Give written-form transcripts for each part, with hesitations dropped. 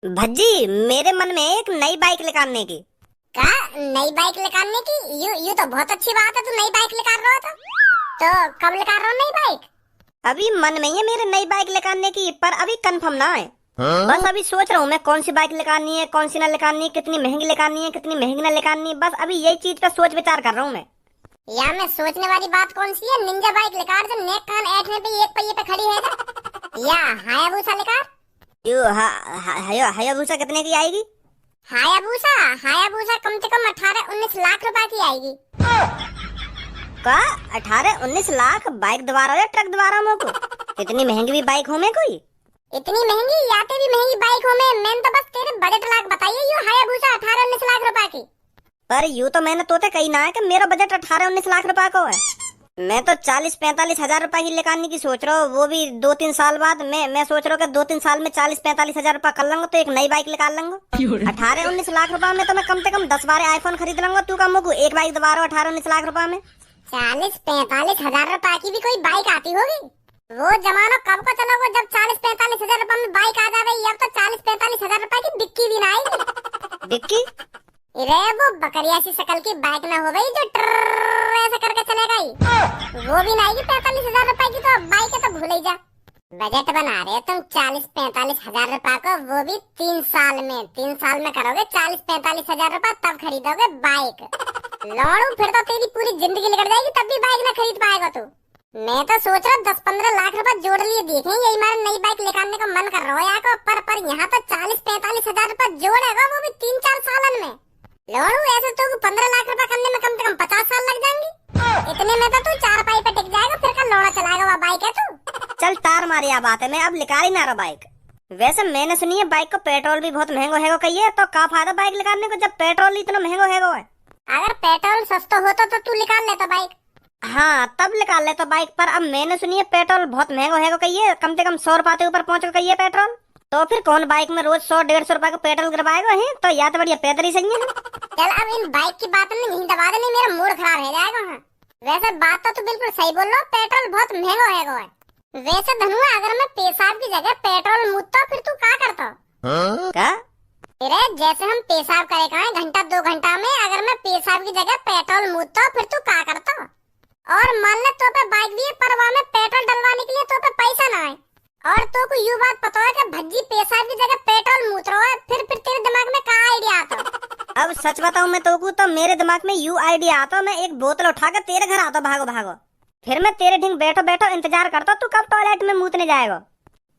भज्जी, मेरे मन में एक नई बाइक निकालने की। का नई बाइक निकालने की? यू तो बहुत अच्छी बात है, तू नई बाइक निकाल रहा था। तो कब निकाल रहा हूँ नई बाइक? अभी मन में ही है मेरे नई बाइक निकालने की, पर अभी कंफर्म ना है। बस अभी सोच रहा हूँ मैं कौन सी बाइक निकालनी है, कौन सी ना निकालनी है, कितनी महंगी निकालनी है, कितनी महंगी ना निकालनी है। बस अभी यही चीज का सोच विचार कर रहा हूँ मैं। या मैं सोचने वाली बात कौन सी है? निंजा बाइक निकाल जो नेक कान ऐठने पे एक पहिए पे खड़ी है ना। या हायाबुसा निकाल। हायाबुसा कितने की आएगी? हायाबुसा कम से कम 18-19 लाख रुपए की आएगी। का 18-19 लाख? बाइक दोबारा या ट्रक दोबारा मोको? इतनी महंगी भी बाइक हो में कोई? इतनी महंगी या तेरी महंगी बाइक हो में? मैंने तो बस तेरे बजट लाख बताइए। यू हायाबुसा 18-19 लाख रुपए की। पर यूँ तो मैंने तोते कही ना है कि मेरा बजट 18-19 लाख रुपए को है। मैं तो 40-45 हजार रुपए की निकालने की सोच रहा हूँ, वो भी 2-3 साल बाद। मैं सोच रहा हूँ कि 2-3 साल में 40-45 हजार रुपए कर लूंगा तो एक नई बाइक निकाल लूंगा। 18-19 लाख रुपए में तो मैं कम से कम 10-12 आईफोन खरीद लूंगा। तू कम को एक बाइक दोबारा 18-19 लाख रुपए में? 40-45 हजार रुपए की भी कोई बाइक आती होगी? वो जमाना कब को चलोगे जब 40-45 हजार रुपए में बाइक आ जाए। अब तो 40-45 हजार रुपए की डिक्की भी ना आएगी। डिक्की? अरे वो बकरिया सी शकल की बाइक ना हो गई जो ट्रर ऐसे करके चलेगा ही, वो भी ना आएगी 45 हजार रुपए की। तो बाइक है तो भूल ही जा। बजट बना रहे हो तुम 40-45 हजार रुपए को, वो भी 3 साल में। 3 साल में करोगे 40-45 हजार रुपए, तब खरीदोगे बाइक। लौड़ू, फिर तो तेरी पूरी जिंदगी निकल जाएगी, तब भी बाइक ना खरीद पाएगा तू। मैं तो सोच रहा 10-15 लाख रुपए जोड़ लिए देखें, यही हमारा नई बाइक निकालने को मन कर रहा है यार। पर यहाँ तो 40-45 हजार रुपए जोड़ेगा, वो भी 3-4 सालन में। लोड़ू, ऐसे तो 15 लाख रुपए करने में कम से कम 50 साल लग जाएंगे। इतने में तो तू 4 पाई पे टिक जाएगा, फिर का लौड़ा चलाएगा वो बाइक है तू। चल तार मारी आ बात है, मैं अब निकाल ही ना रहा बाइक। वैसे मैंने सुनी है बाइक को पेट्रोल भी बहुत महंगा है कहिए, तो का फायदा बाइक निकालने को जब पेट्रोल इतना महंगा है। अगर पेट्रोल सस्ता होता तो तू निकाल लेता बाइक। हाँ, तब निकाल लेता बाइक। पर अब मैंने सुनी है पेट्रोल बहुत महंगा है कहिए, कम से कम 100 रुपए के ऊपर पहुंच कहिए पेट्रोल। तो फिर कौन बाइक में रोज 100-150 रुपए का पेट्रोल करवाएगा है? तो या तो बढ़िया पैदल ही सही है। चल अब इन बाइक की बात में नहीं दबा देनी, मेरा मूड खराब हो जाएगा। हाँ, वैसे बात तो तू बिल्कुल सही बोल रहा, पेट्रोल बहुत महंगा है। वैसे धनुआ, अगर मैं पेशाब की जगह पेट्रोल मूतता फिर तू क्या करता? क्या? अरे जैसे हम पेशाब करे का 1-2 घंटा में, अगर मैं पेशाब की जगह पेट्रोल मूतता फिर तू क्या करता? और मान ले तो पे बाइक भी है, पर वहाँ में पेट्रोल डलवाने के लिए तो पे पैसा ना है, और तो को यू बात पता है कि भज्जी पेशाब की जगह पेट्रोल मूत रहा है, फिर तेरे दिमाग में क्या आइडिया आता? अब सच बताऊं मैं तो मेरे दिमाग में यू आइडिया आता, मैं एक बोतल उठा कर तेरे घर आता भागो भागो। फिर मैं तेरे ढिंग बैठो बैठो इंतजार करता तू कब टॉयलेट में मूतने जाएगा।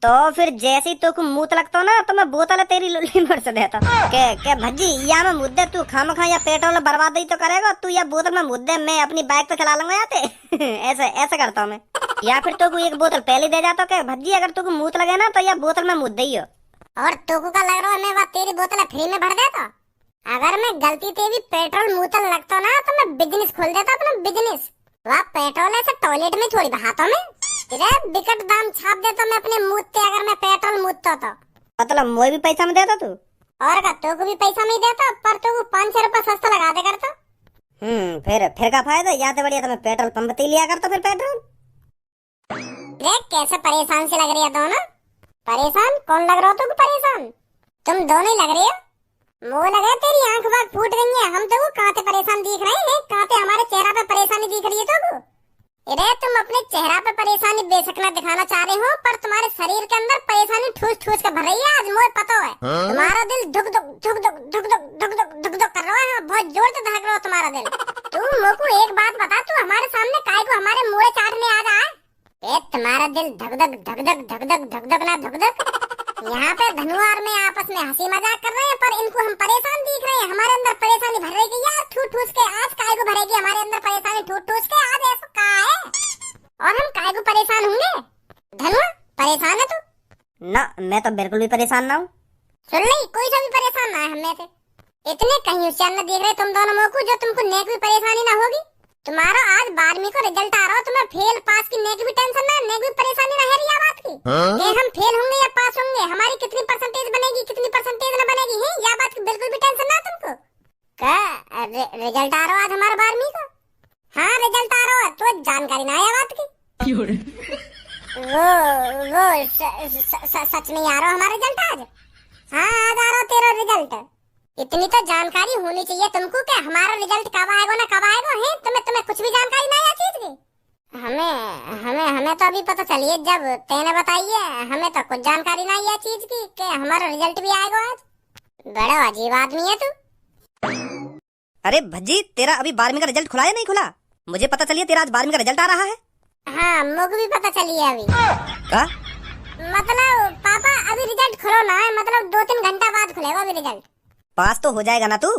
तो फिर जैसे ही तो मूत लगता ना, तो मैं बोतल तेरी लुल्ली भर से देता के भज्जी या मैं मुद्दे तू खामखा या पेट्रोल बर्बाद ही तो करेगा तू, या बोतल में मुद्दे मैं अपनी बाइक तो चला लूंगा याते। ऐसे ऐसे करता हूँ मैं। या फिर तो एक बोतल पहले दे जाता के भज्जी, अगर तू मूत लगे ना तो या बोतल में मुद्दे ही हो। और तो का लग रहा है मैं बात तेरी बोतल फ्री में भर देता। अगर मैं गलती से भी पेट्रोल मूतल लगता ना तो मैं बिजनेस खोल देता, अपना बिजनेस। वह पेट्रोल ऐसे टॉयलेट में थोड़ी बहाता मैं, बिकट दाम छाप देता मैं अपने मुंह पे अगर मैं पेट्रोल मूतता तो। मतलब मुझे भी पैसा में देता तू? और का तो को भी पैसा नहीं देता, पर तो 5-6 रुपए सस्ता लगा दे करता। फिर का फायदा? या तो बढ़िया तो मैं पेट्रोल पंप पे लिया करता फिर पेट्रोल। देख कैसे परेशान से लग रही है दोनों। परेशान कौन लग रहा हो? तुम परेशान तुम दोनों ही लग रही हो। मुँह लगा तेरी आंख बाग फूट गई है। हम तो कहाँ से परेशान दिख रहे हैं, कहाँ से हमारे चेहरा पे परेशानी दिख रही है तो। अरे तुम अपने चेहरा पे परेशानी बेशक न दिखाना चाह रहे हो, पर तुम्हारे शरीर के अंदर परेशानी ठूस ठूस के भर रही है। आज मुझे पता है तुम्हारा दिल धुक धुक धुक धुक धुक धुक धुक धुक धुक धुक कर रहा है, बहुत जोर से धड़क रहा है तुम्हारा दिल। तू मुझको एक बात बता, तू हमारे सामने काय को हमारे मुँह चाटने आ रहा है? तुम्हारा दिल धक धक धक धक धक धक धक धक ना धक धक। यहाँ पे धनुआ और मैं आपस में हंसी मजाक कर रहे हैं, पर इनको हम परेशान दिख रहे हैं। हमारे अंदर परेशानी भर रही है यार, ठूस ठूस के। आज काय को भरेगी हमारे अंदर परेशानी ठूस ठूस के? आज ऐसा का है और हम काय को परेशान होंगे? धनुआ परेशान है तू? ना, मैं तो बिल्कुल भी परेशान ना हूँ। सुन ली, कोई सा भी परेशान ना है हम में से। इतने कहीं होशियार न देख रहे तुम दोनों मुँह को, जो तुमको नेक भी परेशानी ना होगी। तुम्हारा आज 12वीं को रिजल्ट आ रहा हो, तुम्हें फेल पास की नेक भी टेंशन ना, नेक भी परेशानी ना है रिया बात की कि हम फेल होंगे या पास होंगे, हमारी कितनी परसेंटेज बनेगी कितनी परसेंटेज ना बनेगी है, या बात की बिल्कुल भी टेंशन ना तुमको। क्या रिजल्ट आ रहा है आज हमारा 12वीं का? हाँ रिजल्ट आ रहा है, तो जानकारी ना है बात की। वो सच नहीं आ रहा हमारा रिजल्ट आज? हाँ आ जा रहा तेरा रिजल्ट। इतनी तो जानकारी होनी चाहिए तुमको कि हमारा रिजल्ट कब आएगा ना कब आएगा है। तुम्हें कुछ भी जानकारी नहीं है चीज की। हमें हमें हमें तो अभी पता चली है जब तेने बताई है। हमें तो कुछ जानकारी नहीं है चीज की कि हमारा रिजल्ट भी आएगा आज। बड़ा अजीब आदमी है तू। अरे भज्जी, तेरा अभी 12वीं का रिजल्ट खुला या नहीं खुला? मुझे पता चलिए तेरा आज 12वीं का रिजल्ट आ रहा है। हाँ मुझे भी पता चली है अभी। का? मतलब पापा अभी रिजल्ट खुलो ना है, मतलब 2-3 घंटा बाद खुलेगा अभी रिजल्ट। पास तो हो जाएगा ना तू?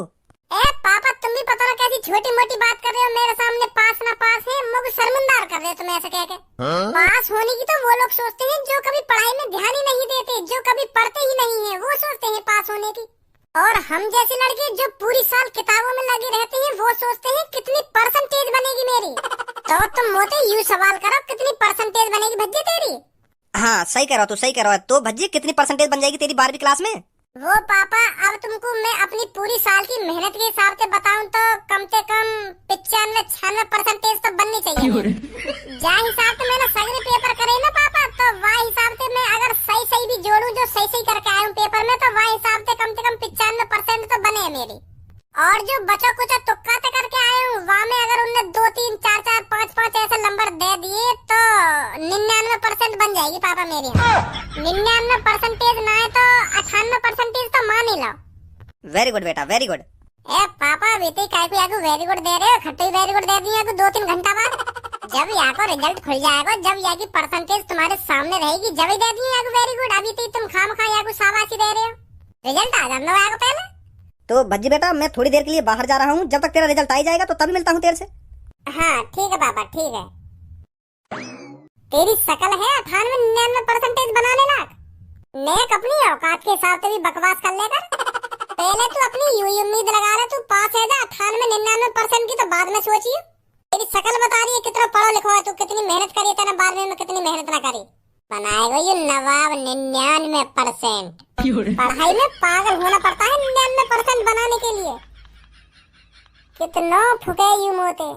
ए पापा तुम भी पता ना कैसी छोटी मोटी बात कर रहे हो मेरे सामने। पास ना पास है, मुझे शर्मिंदार कर रहे हो तुम ऐसे कह के। पास होने की तो वो लोग सोचते हैं जो कभी पढ़ाई में ध्यान ही नहीं देते, जो कभी पढ़ते ही नहीं है, वो सोचते हैं पास होने की। और हम जैसे लड़के जो पूरी साल किताबों में लगे रहते हैं वो सोचते हैं कितनी परसेंटेज बनेगी मेरी। तो तुम मोटे यूं सवाल करो कितनी परसेंटेज बनेगी भज्जी तेरी। हाँ सही कह रहा तू, सही कह रहा है। तो भज्जी कितनी परसेंटेज बन जाएगी तेरी 12वीं क्लास में? वो पापा अब तुमको मैं अपनी पूरी साल की मेहनत के हिसाब से बताऊं तो कम से कम 95-96% तो बननी चाहिए। जा हिसाब से मैंने सगरे पेपर करे ना पापा, तो वह हिसाब से मैं अगर सही भी जोड़ू जो सही करके आया हूँ पेपर में, तो वह हिसाब से कम 95% तो बने मेरी। और जो बचा कुचा तुक्का करके आए हूँ वहाँ में अगर उनने 2-3, 4-4, 5-5 ऐसे नंबर दे दिए तो 99% बन जाएगी पापा मेरी। 99% ना है तो 98% तो मान ही लो। वेरी गुड बेटा, वेरी गुड। ए पापा बेटे काय को याको वेरी गुड दे रहे हो? खट्टी वेरी गुड दे दी याको 2-3 घंटा बाद। जब यहाँ को रिजल्ट खुल जाएगा, जब यहाँ की परसेंटेज तुम्हारे सामने रहेगी, जब ही दे दी याको वेरी गुड। अभी तो तुम खामखा याको शाबाशी दे रहे हो। रिजल्ट आ जाने दो याको पहले। तो भज्जी बेटा मैं थोड़ी देर के लिए बाहर जा रहा हूँ, जब तक तेरा रिजल्ट आ जाएगा तो तभी मिलता हूँ तेरे से। हाँ ठीक है पापा ठीक है। तेरी शकल है 98-99% बनाने लायक। नेक अपनी औकात के हिसाब से भी बकवास कर लेकर। पहले तू अपनी यूं उम्मीद लगा रहा तू पास है जा 98-99% की, तो बाद में सोचिए। तेरी शकल बता रही है कितना पढ़ा लिखा है तू, कितनी मेहनत करी तेने 12वीं में, कितनी मेहनत ना करी। बनाएगा ये नवाब 99%। पढ़ाई में पागल होना पड़ता है 99% बनाने के लिए। कितना फुके यूं मोटे।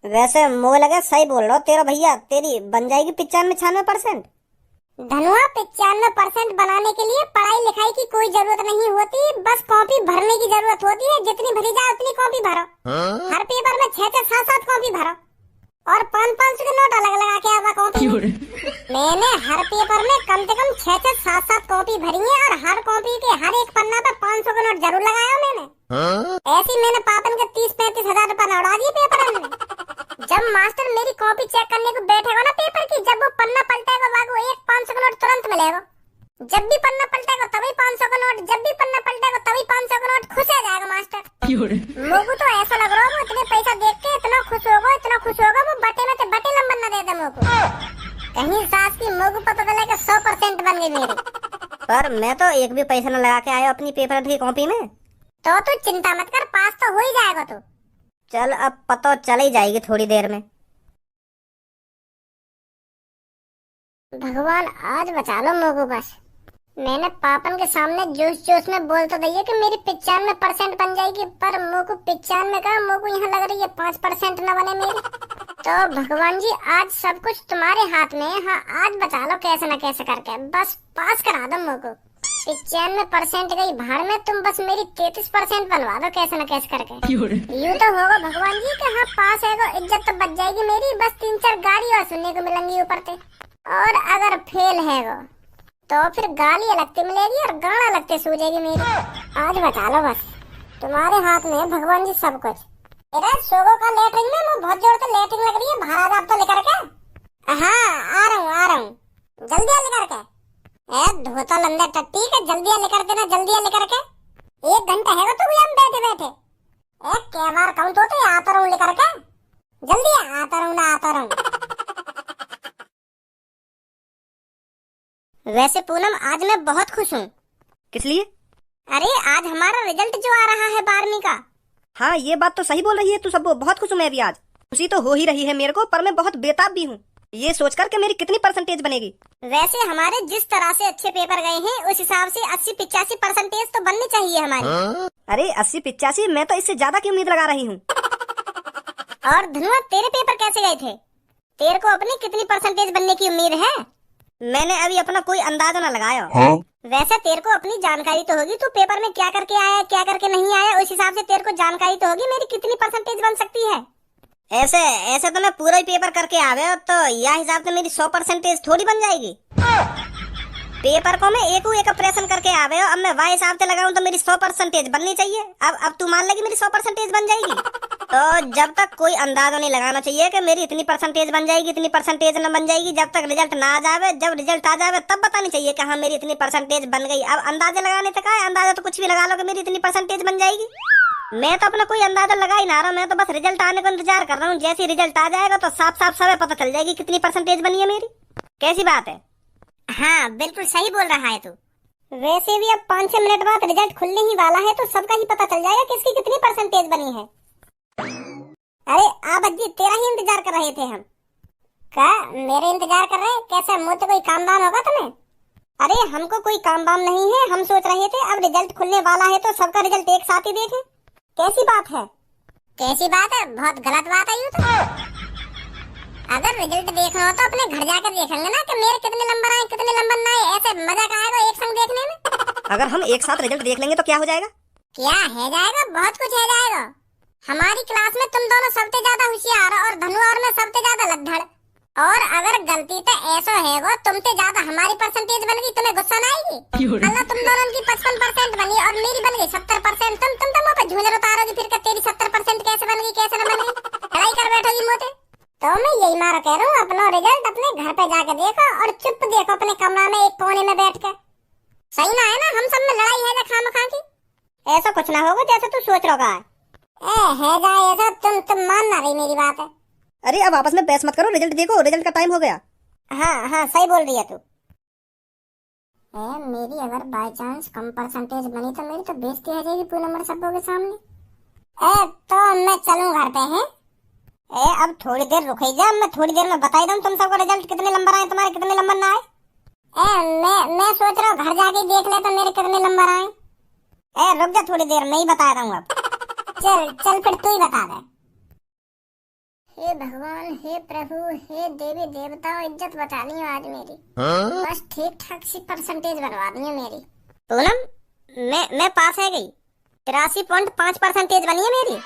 वैसे मुझे लगा सही बोल रहा हो तेरा भैया, तेरी बन जाएगी 95-96%। धनुआ 95% बनाने के लिए पढ़ाई लिखाई की कोई जरूरत नहीं होती, बस कॉपी भरने की जरूरत होती है। जितनी भरी जाए उतनी कॉपी भरो। हर पेपर में 6-6, 7-7 कॉपी भरो और 500 के नोट अलग लगा के आवा कॉपी। मैंने हर पेपर में कम से कम 6-6, 7-7 कॉपी भरी है और हर कॉपी के हर एक पन्ना पे 500 का नोट जरूर लगाया मैंने। ऐसी मैंने पापन के 30-35 हजार रुपए उड़ा दिए पेपर में। जब मास्टर मेरी कॉपी चेक करने को बैठेगा ना पेपर की, जब वो पन्ना पलटेगा वागो एक 500 का नोट तुरंत मिलेगा। जब भी पन्ना पलटेगा तभी 500 का नोट, जब भी पन्ना पलटेगा तभी 500 का नोट। खुश हो जाएगा मास्टर। मुझे तो ऐसा लग रहा है वो इतने पैसा देख के इतना खुश होगा वो बटे में से बटे नंबर न दे दे मुझको। कहीं सास की मुझको पता चला कि 100% बन गई मेरी। पर मैं तो एक भी पैसा न लगा के आया अपनी पेपर की कॉपी में। तो तू चिंता मत कर, पास तो हो ही जाएगा तू। चल अब पता चल ही जाएगी थोड़ी देर में। भगवान आज बचा लो मुझको बस। मैंने पापन के सामने जोश में बोल तो दी कि मेरी 95% बन जाएगी, पर मुझको 95 का मुझको यहाँ लग रही है 5% न बने मेरी। तो भगवान जी आज सब कुछ तुम्हारे हाथ में है। हाँ आज बचा लो कैसे न कैसे करके, बस पास करा दो मुझको। 95% गई भाड़ में, तुम बस मेरी 33% बनवा दो कैसे न कैसे करके। यूँ तो होगा भगवान जी कि हाँ पास है, इज्जत तो बच जाएगी मेरी। बस 3-4 गाड़ी और सुनने को मिलेंगी ऊपर से। और अगर फेल है तो फिर गाली अलगते मिलेगी और गाना अलगते सूझेगी मेरी। आज बचा लो बस, तुम्हारे हाथ में है भगवान जी सब कुछ। मेरा सोगो का लेटरिंग में मुझे बहुत जोर से लेटरिंग लग रही है। बाहर आप तो लेकर के। हाँ आ रहा हूँ जल्दी आ लेकर के। धोता लंदे टट्टी के जल्दी आ लेकर देना, जल्दी आ लेकर के। 1 घंटा है तो हम बैठे क्या बार कहूँ तो आता रहूँ लेकर के। जल्दी आता रहूँ। वैसे पूनम आज मैं बहुत खुश हूँ। किस लिए? अरे आज हमारा रिजल्ट जो आ रहा है 12वीं का। हाँ ये बात तो सही बोल रही है तू, सब बहुत खुश हूँ मैं भी आज। खुशी तो हो ही रही है मेरे को, पर मैं बहुत बेताब भी हूँ ये सोचकर कि मेरी कितनी परसेंटेज बनेगी। वैसे हमारे जिस तरह से अच्छे पेपर गए हैं उस हिसाब से 80-85% तो बननी चाहिए हमारी। अरे 80-85? मैं तो इससे ज्यादा की उम्मीद लगा रही हूँ। और धनुआ तेरे पेपर कैसे गए थे? तेरे को अपनी कितनी परसेंटेज बनने की उम्मीद है? मैंने अभी अपना कोई अंदाजा न लगाया। वैसे तेरे को अपनी जानकारी तो होगी, तू पेपर में क्या करके आया क्या करके नहीं आया, उस हिसाब से तेरे को जानकारी तो होगी मेरी कितनी परसेंटेज बन सकती है। ऐसे ऐसे तो मैं पूरा ही पेपर करके आवे हो, तो यह हिसाब से मेरी 100% थोड़ी बन जाएगी। पेपर को मैं एक ऑपरेशन करके आवे हो, अब मैं वह हिसाब से लगाऊं तो मेरी 100% बननी चाहिए। अब तू मान लेगी मेरी 100% बन जाएगी। तो जब तक कोई अंदाजा नहीं लगाना चाहिए कि मेरी इतनी परसेंटेज बन जाएगी, इतनी परसेंटेज न बन जाएगी। जब तक रिजल्ट ना आ जावे, जब रिजल्ट आ जावे तब बतानी चाहिए कि हाँ मेरी इतनी परसेंटेज बन गई। अब अंदाजा लगाने से क्या है, अंदाजा तो कुछ भी लगा लो कि मेरी इतनी परसेंटेज बन जाएगी। मैं तो अपना कोई अंदाजा लगा ही ना रहा, मैं तो बस रिजल्ट आने को इंतजार कर रहा हूँ। जैसे रिजल्ट आ जाएगा तो साफ साफ सब पता चल जाएगी कितनी परसेंटेज बनी है मेरी। कैसी बात है? हाँ बिल्कुल सही बोल रहा है तू। वैसे भी अब 5-6 मिनट बाद रिजल्ट खुलने ही वाला है, तो सबका ही पता चल जाएगा किसकी कितनी परसेंटेज बनी है। अरे आप अज्जी तेरा ही इंतजार कर रहे थे हम। क्या मेरे इंतजार कर रहे? कैसा मुझसे कोई काम दाम होगा तुम्हें? अरे हमको कोई काम दाम नहीं है, हम सोच रहे थे अब रिजल्ट खुलने वाला है तो सबका रिजल्ट एक साथ ही देखें। कैसी बात है? कैसी बात है? बहुत गलत बात है। यूँ तो अगर रिजल्ट देखना हो तो अपने घर जाकर देखेंगे ना कि मेरे कितने नंबर आए कितने नंबर ना आए। ऐसे मजा का आएगा एक संग देखने में। अगर हम एक साथ रिजल्ट देख लेंगे तो क्या हो जाएगा? क्या है जाएगा? बहुत कुछ है जाएगा। हमारी क्लास में तुम दोनों सबसे ज्यादा होशियार और धनु और मैं सबसे ज्यादा लद्दड़। और अगर गलती तो ऐसा है वो तुमसे ज्यादा हमारी परसेंटेज बन गई, तुम्हें गुस्सा ना आएगी? अल्लाह तुम दोनों की 55% बनी और मेरी बन गई 70%। तुम तो मुँह पे झूलर उतारोगी फिर तेरी 70% कैसे बन गई कैसे न बन गई, लड़ाई कर बैठोगी मुँह पे। तो मैं यही मारा कह रहा हूँ, अपना रिजल्ट अपने घर पे जाके देखो और चुप देखो अपने कमरा में एक कोने में बैठ कर। सही ना है ना? हम सब में लड़ाई है ना खामखा की। ऐसा कुछ ना होगा जैसे तू सोच रहा है। है जाए ऐसा तुम मान ना रही मेरी बात है। अरे अब आपस में बहस मत करो, रिजल्ट देखो, रिजल्ट का टाइम हो गया। हाँ सही बोल रही है तू। मेरी अगर बाय चांस कम परसेंटेज बनी तो मेरी तो बेइज्जती हो जाएगी पूरे नंबर सबों के सामने। तो मैं चलूं घर पे हैं। अब थोड़ी देर रुक ही जा, मैं थोड़ी देर में बता दूं तुम सबको रिजल्ट कितने नंबर आए तुम्हारे कितने नंबर ना आए। मैं सोच रहा हूँ घर जाके देख ले तो मेरे कितने नंबर आए। रुक जा थोड़ी देर, मैं ही बता रहा हूँ अब। चल फिर तू ही बता दे। हे भगवान, हे प्रभु, हे देवी देवताओं, इज्जत बचा ली आज मेरी। बस ठीक ठाक सी परसेंटेज बनवा दी है मेरी। पूनम मैं पास है गई, 83.5% बनी है मेरी।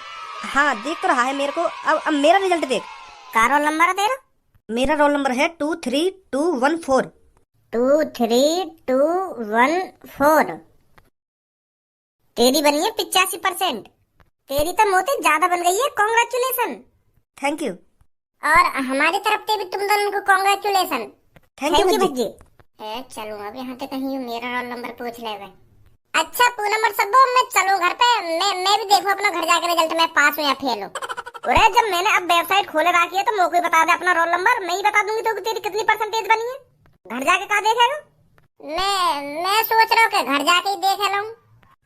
हाँ देख तो रहा है मेरे को। अब मेरा रिजल्ट देख। का रोल नंबर है तेरा? मेरा रोल नंबर है 23214। 23214। तेरी बनी है 85%। तेरी तो मोती ज्यादा बन गई है, कॉन्ग्रेचुलेशन। Thank you. और हमारी तरफ से भी तुम दोनों को कॉन्ग्रेचुलेशन। Thank you Bhajji. चलो अब यहाँ पे कहीं मेरा रोल नंबर पूछ ले। अच्छा पूनम और सबो मैं चलूं घर पे। मैं भी देखूं अपना घर जाकर रिजल्ट में पास हूं या फेल हूं। अरे जब मैंने अब वेबसाइट खोले रखी है तो मुझे बता दे अपना रोल नंबर, मैं ही बता दूंगी तो तेरी कितनी परसेंटेज बनी है। घर जाके क्या देखेगा? मैं सोच रहा हूँ कि घर जाके ही देख लूं।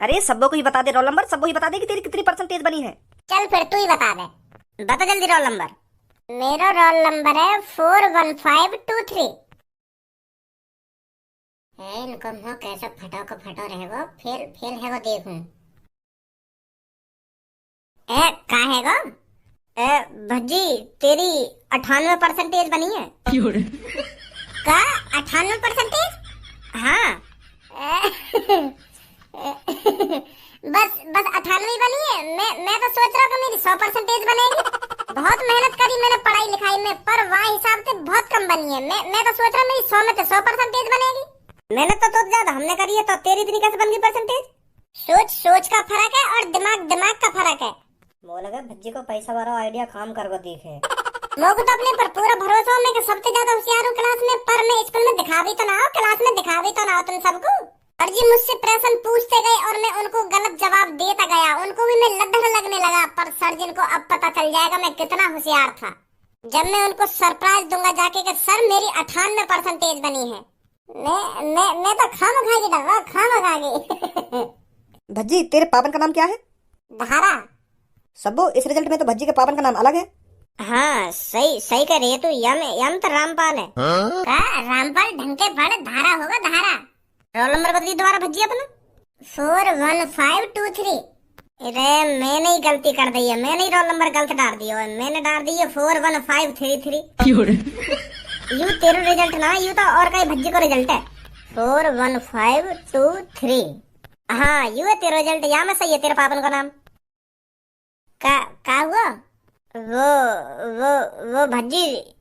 अरे सबको ही बता दे रोल नंबर, सबको ही बता दे कि तेरी कितनी परसेंटेज बनी है। चल फिर तू ही बता दे, बता जल्दी रोल नंबर। मेरा रोल नंबर है 41523। इनको मुँह कैसा फटो को फटो रहेगा, फेल है वो देखूं। का है गो? भज्जी तेरी 98% बनी है। का 98%? हाँ। बस 98 बनी है। मैं तो सोच रहा हूँ कि मेरी 100% बनेगी। बहुत मेहनत करी मैंने पढ़ाई लिखाई में, पर वह हिसाब से बहुत कम बनी है। मैं तो सोच रहा हूँ मेरी 100 में से 100% बनेगी। मेहनत तो ज्यादा हमने करी है, तो तेरी इतनी कैसे बन गई परसेंटेज? सोच का फर्क है और दिमाग का फर्क है। वो लगा भज्जी को पैसा वाला आइडिया काम कर देखे। लोगों तो अपने पर पूरा भरोसा है कि सबसे ज्यादा होशियार हूँ क्लास में, पर मैं स्कूल में दिखा भी तो ना हो, क्लास में दिखा भी तो ना हो तुम सबको। सर जी मुझसे प्रश्न पूछते गए और मैं उनको गलत जवाब देता गया, उनको भी मैं लड्डू लगने लगा। पर सर जी को अब पता चल जाएगा मैं कितना होशियार था, जब मैं उनको सरप्राइज दूंगा जाके कि सर मेरी 98% बनी है। मैं तो खामखा गई। भज्जी तेरे पापन का नाम क्या है? धारा। सबो इस रिजल्ट में तो भज्जी के पापन का नाम अलग है। हाँ सही कह रही है तू। यम तो रामपाल है। का रामपाल ढंग के पढ़, धारा होगा धारा। रोल नंबर बदली दोबारा भज्जी अपना। 41523। अरे मैंने ही गलती कर दी है, मैंने ही रोल नंबर गलत डाल दिया है। मैंने डाल दी है 41533। यू तेरा रिजल्ट ना, यू तो और कहीं भज्जी को रिजल्ट है। 41523। हाँ यू है तेरा रिजल्ट, यहाँ में सही है तेरे पापन का नाम। का हुआ? वो वो वो भज्जी।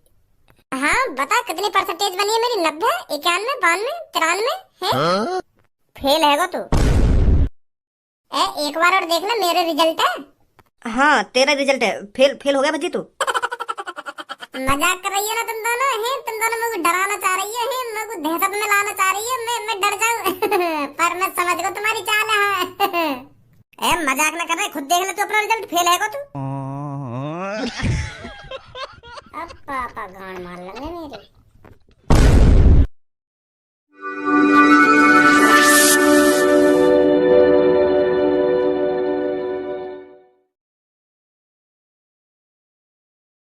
हाँ बता कितनी परसेंटेज बनी है मेरी? 90, 91, 92, 93 है? फेल हैगा तू। एक बार और देख ले, मेरे रिजल्ट है। हाँ तेरा रिजल्ट है, फेल फेल हो गया भज्जी तू। मजाक कर रही है ना तुम दोनों? हैं तुम दोनों मेरे को डराना चाह रही है, मेरे को दहशत में लाना चाह रही है, मैं डर जाऊं। पर मैं समझ गई तुम्हारी चाल है। ए मजाक ना कर रहे, खुद देख ले तू अपना रिजल्ट, फेल हैगा तू। अब पापा गांड मार लेंगे मेरी।